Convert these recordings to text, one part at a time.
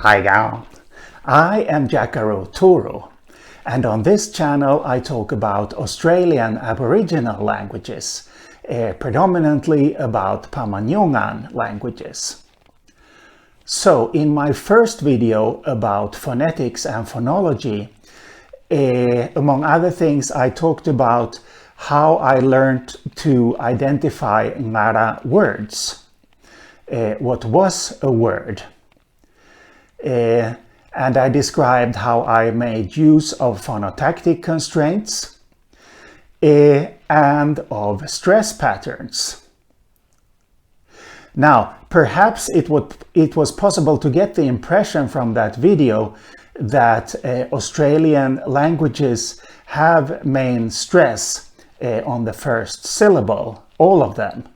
Hi y'all, I am Jacaro Toro, and on this channel I talk about Australian Aboriginal languages, predominantly about Pama-Nyungan languages. So in my first video about phonetics and phonology, among other things I talked about how I learned to identify Ngayarta words. What was a word? And I described how I made use of phonotactic constraints and of stress patterns. Now, perhaps it was possible to get the impression from that video that Australian languages have main stress on the first syllable, all of them.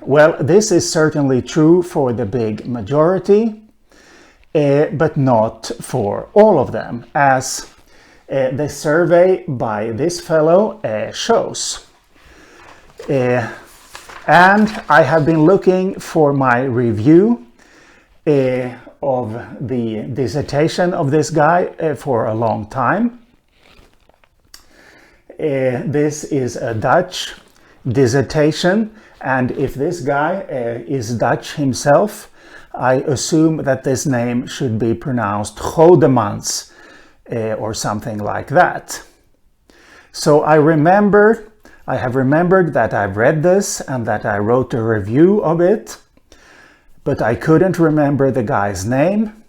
Well, this is certainly true for the big majority, but not for all of them, as the survey by this fellow shows. And I have been looking for my review of the dissertation of this guy for a long time. This is a Dutch dissertation, and if this guy is Dutch himself, I assume that this name should be pronounced Godemans or something like that. So I have remembered that I've read this and that I wrote a review of it, but I couldn't remember the guy's name,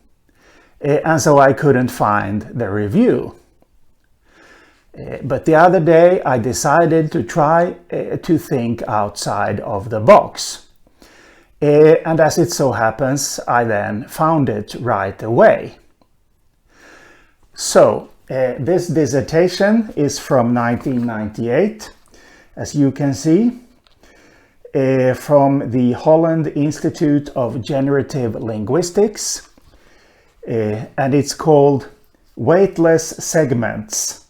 and so I couldn't find the review. But the other day I decided to try to think outside of the box. And as it so happens, I then found it right away. So, this dissertation is from 1998, as you can see, from the Holland Institute of Generative Linguistics, and it's called Weightless Segments,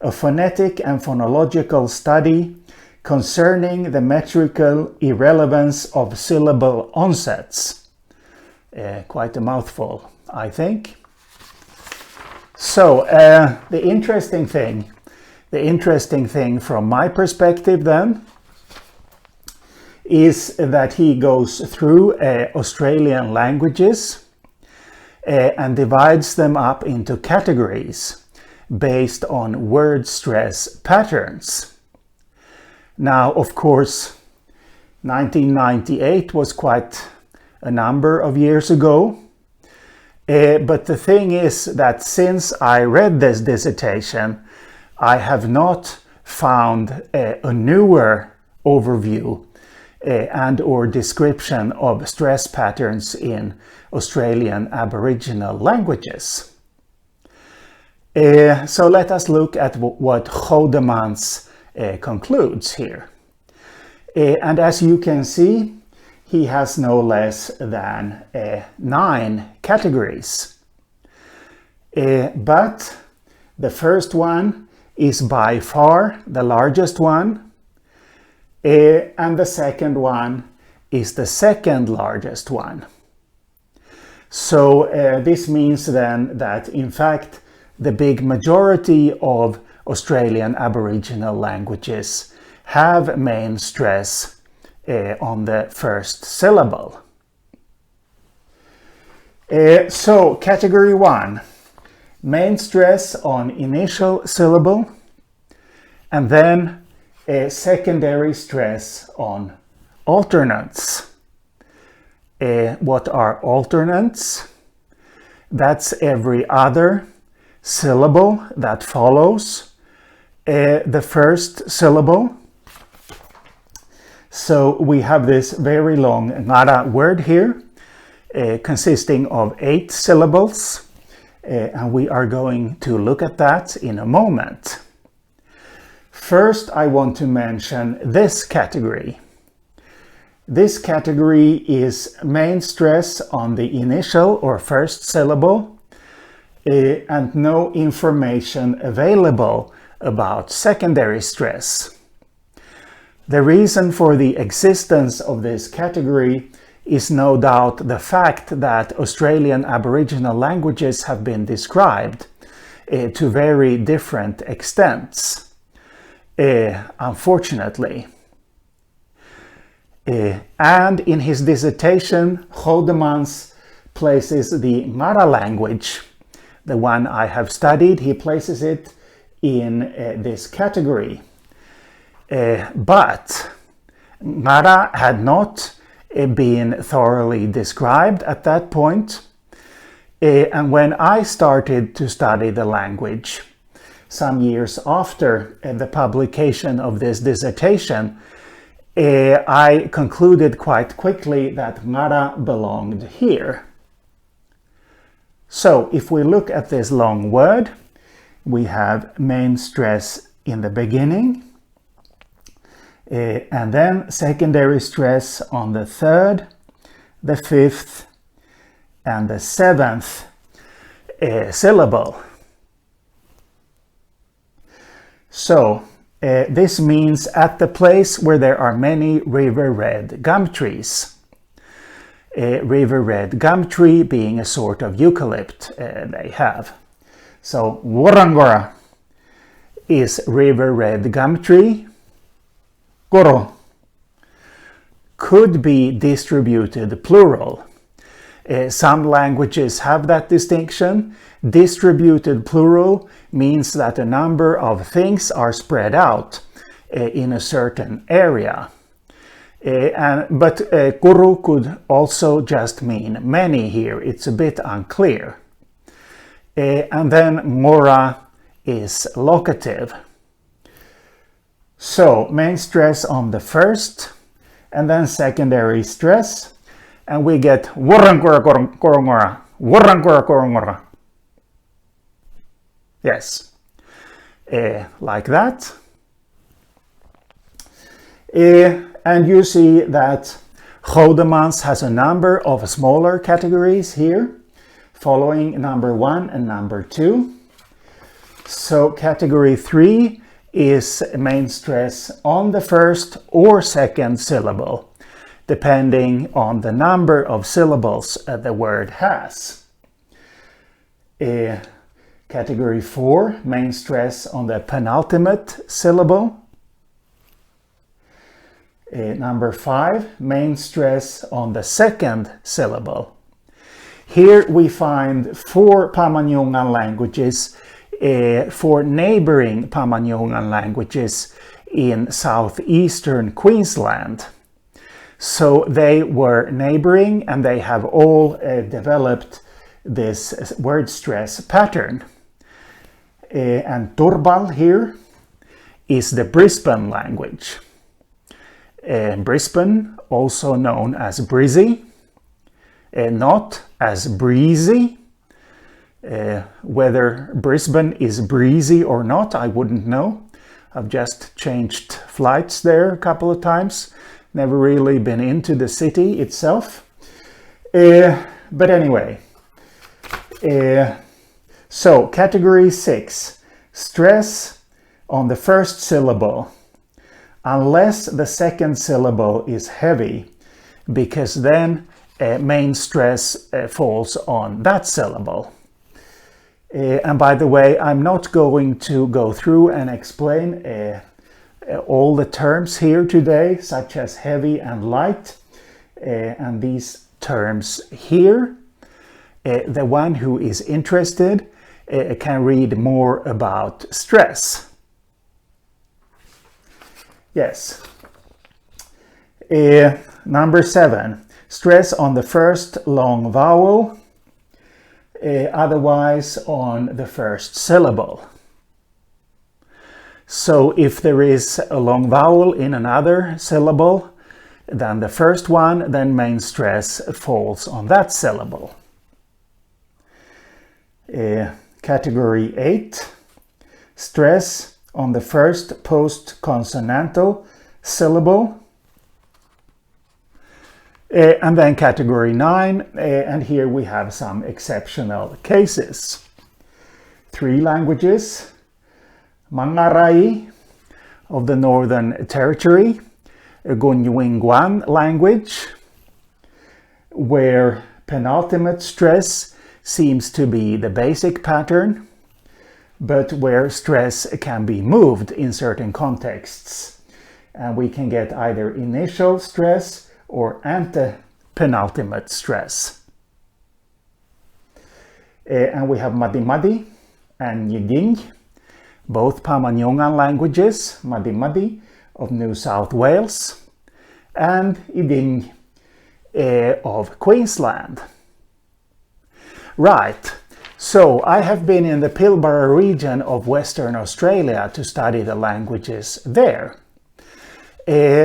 a phonetic and phonological study concerning the metrical irrelevance of syllable onsets. Quite a mouthful, I think. So, the interesting thing from my perspective then is that he goes through Australian languages and divides them up into categories based on word stress patterns. Now, of course, 1998 was quite a number of years ago, but the thing is that since I read this dissertation, I have not found a newer overview and or description of stress patterns in Australian Aboriginal languages. So let us look at what Godemans concludes here. And as you can see, he has no less than 9 categories. But the first one is by far the largest one, and the second one is the second largest one. So this means then that in fact the big majority of Australian Aboriginal languages have main stress on the first syllable. So category 1, main stress on initial syllable, and then a secondary stress on alternants. What are alternants? That's every other syllable that follows the first syllable. So we have this very long Ngayarta word here consisting of 8 syllables, and we are going to look at that in a moment. First, I want to mention this category. This category is main stress on the initial or first syllable, and no information available about secondary stress. The reason for the existence of this category is no doubt the fact that Australian Aboriginal languages have been described to very different extents, unfortunately. And in his dissertation, Goudemans places the Ngara language, the one I have studied, he places it in this category. But Ngara had not been thoroughly described at that point. And when I started to study the language, some years after the publication of this dissertation, I concluded quite quickly that Ngara belonged here. So if we look at this long word, we have main stress in the beginning, and then secondary stress on the third, the fifth, and the seventh syllable. So this means at the place where there are many river red gum trees. River red gum tree being a sort of eucalypt they have. So Warangora is river red gum tree. Goro could be distributed plural. Some languages have that distinction. Distributed plural means that a number of things are spread out in a certain area. But kuru could also just mean many here. It's a bit unclear. And then mora is locative. So main stress on the first, and then secondary stress, and we get warangora korongora, warangora korongora. Yes, like that. And you see that Goudemans has a number of smaller categories here, following number 1 and number 2. So category 3 is main stress on the first or second syllable, depending on the number of syllables the word has. Category 4, main stress on the penultimate syllable. Number 5, main stress on the second syllable. Here we find 4 Pama-Nyungan languages, 4 neighboring Pama-Nyungan languages in southeastern Queensland. So they were neighboring and they have all developed this word stress pattern. And Turrbal here is the Brisbane language. Brisbane, also known as Brizzy, not as Breezy. Whether Brisbane is breezy or not, I wouldn't know. I've just changed flights there a couple of times. Never really been into the city itself. But anyway, so category 6, stress on the first syllable, unless the second syllable is heavy, because then main stress falls on that syllable. And by the way, I'm not going to go through and explain all the terms here today, such as heavy and light, and these terms here. The one who is interested can read more about stress. Yes. Number 7, stress on the first long vowel, otherwise on the first syllable. So if there is a long vowel in another syllable than the first one, then main stress falls on that syllable. Category 8, stress on the first post-consonantal syllable. And then category 9, and here we have some exceptional cases. 3 languages, Mangarai of the Northern Territory, Pama-Nyungan language, where penultimate stress seems to be the basic pattern, but where stress can be moved in certain contexts. And we can get either initial stress or antepenultimate stress. And we have Madi-Madi and Nyiging, both Pama-Nyungan languages, Madi-Madi of New South Wales, and Iding of Queensland. Right, so I have been in the Pilbara region of Western Australia to study the languages there.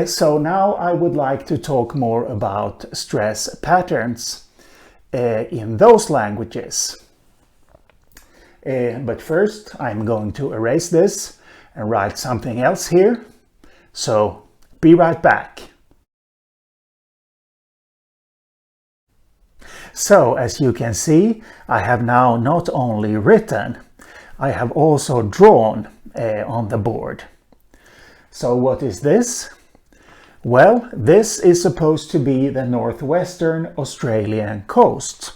So now I would like to talk more about stress patterns in those languages. But first I'm going to erase this and write something else here. So be right back. So as you can see, I have now not only written, I have also drawn on the board. So what is this? Well, this is supposed to be the northwestern Australian coast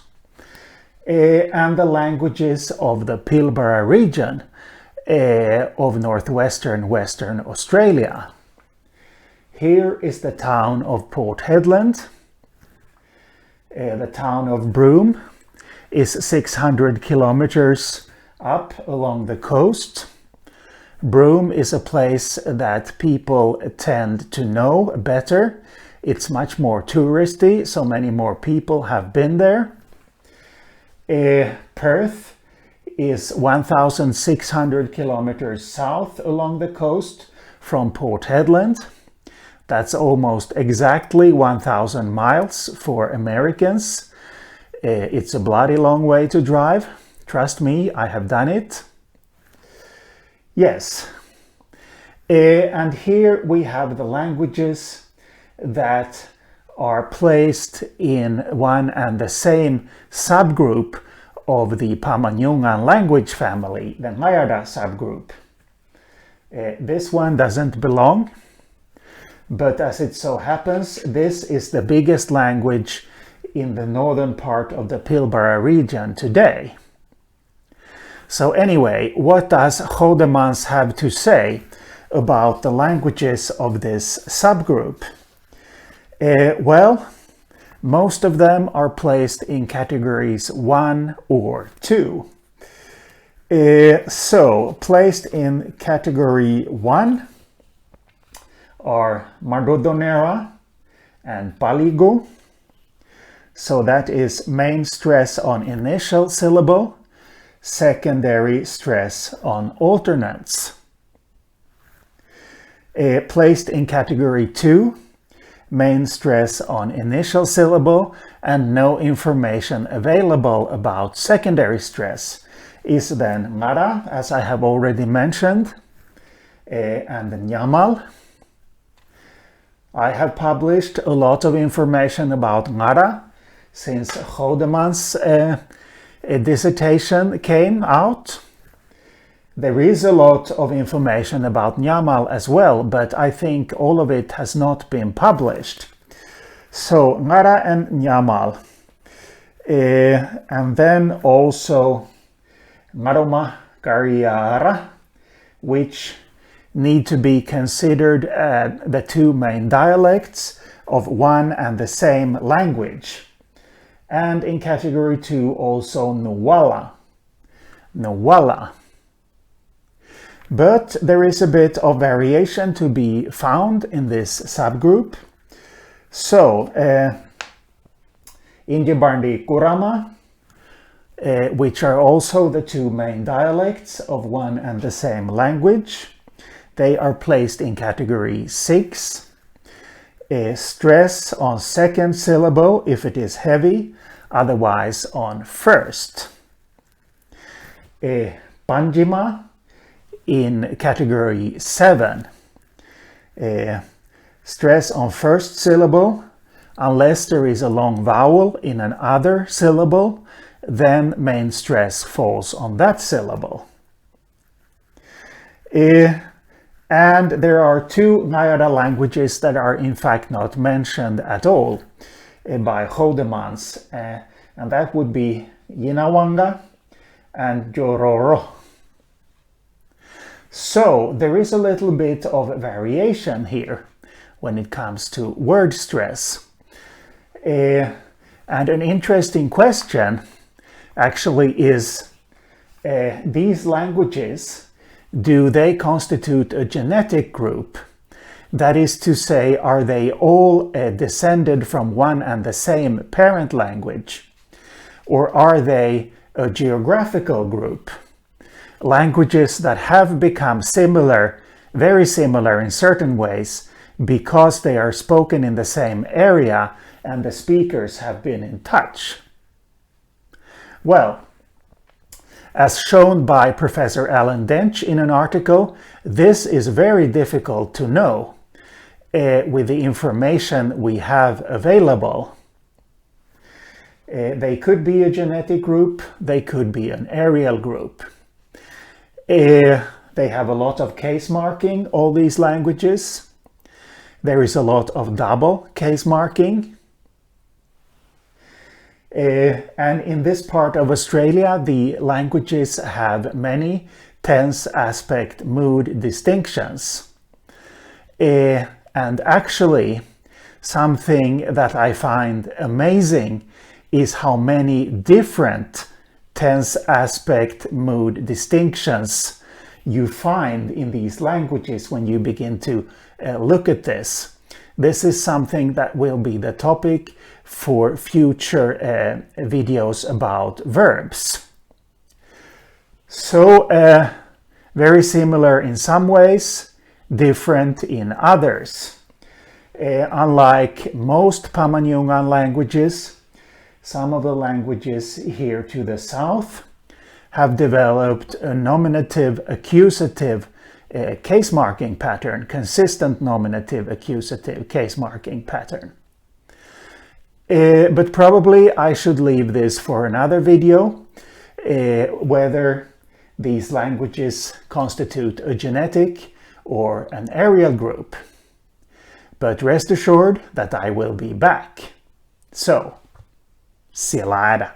and the languages of the Pilbara region of northwestern Western Australia. Here is the town of Port Hedland. The town of Broome is 600 kilometers up along the coast. Broome is a place that people tend to know better. It's much more touristy, so many more people have been there. Perth is 1,600 kilometers south along the coast from Port Hedland. That's almost exactly 1,000 miles for Americans. It's a bloody long way to drive. Trust me, I have done it. Yes. And here we have the languages that are placed in one and the same subgroup of the Pama-Nyungan language family, the Ngayarta subgroup. This one doesn't belong. But as it so happens, this is the biggest language in the northern part of the Pilbara region today. So anyway, what does Godemans have to say about the languages of this subgroup? Well, most of them are placed in categories 1 or 2. So, placed in category 1 are Mardodonera and Paligo. So that is main stress on initial syllable, secondary stress on alternates. Placed in category 2, main stress on initial syllable and no information available about secondary stress is then Ngara, as I have already mentioned, and Nyamal. I have published a lot of information about Ngara since Godemans' dissertation came out. There is a lot of information about Nyamal as well, but I think all of it has not been published. So Ngara and Nyamal. And then also Ngaroma Ngayarta, which need to be considered the two main dialects of one and the same language. And in category 2 also Nuwala. But there is a bit of variation to be found in this subgroup. So, Indjibarndi Kurama, which are also the two main dialects of one and the same language, they are placed in category 6. Stress on second syllable if it is heavy, otherwise on first. Panjima in category 7. Stress on first syllable, unless there is a long vowel in another syllable, then main stress falls on that syllable. And there are two Ngayarta languages that are in fact not mentioned at all. by Hodemans, and that would be Yinawanga and Jororo. So there is a little bit of variation here when it comes to word stress. And an interesting question actually is, these languages, do they constitute a genetic group? That is to say, are they all descended from one and the same parent language? Or are they a geographical group? Languages that have become similar, very similar in certain ways, because they are spoken in the same area and the speakers have been in touch. Well, as shown by Professor Alan Dench in an article, this is very difficult to know with the information we have available. They could be a genetic group, they could be an areal group. They have a lot of case marking, all these languages. There is a lot of double case marking. And in this part of Australia, the languages have many tense, aspect, mood distinctions. And actually, something that I find amazing is how many different tense, aspect, mood distinctions you find in these languages when you begin to look at this. This is something that will be the topic for future videos about verbs. So, very similar in some ways, different in others. Unlike most Pama-Nyungan languages, some of the languages here to the south have developed a nominative accusative case marking pattern, consistent nominative accusative case marking pattern. But probably I should leave this for another video, whether these languages constitute a genetic or an areal group. But rest assured that I will be back. So, see you later.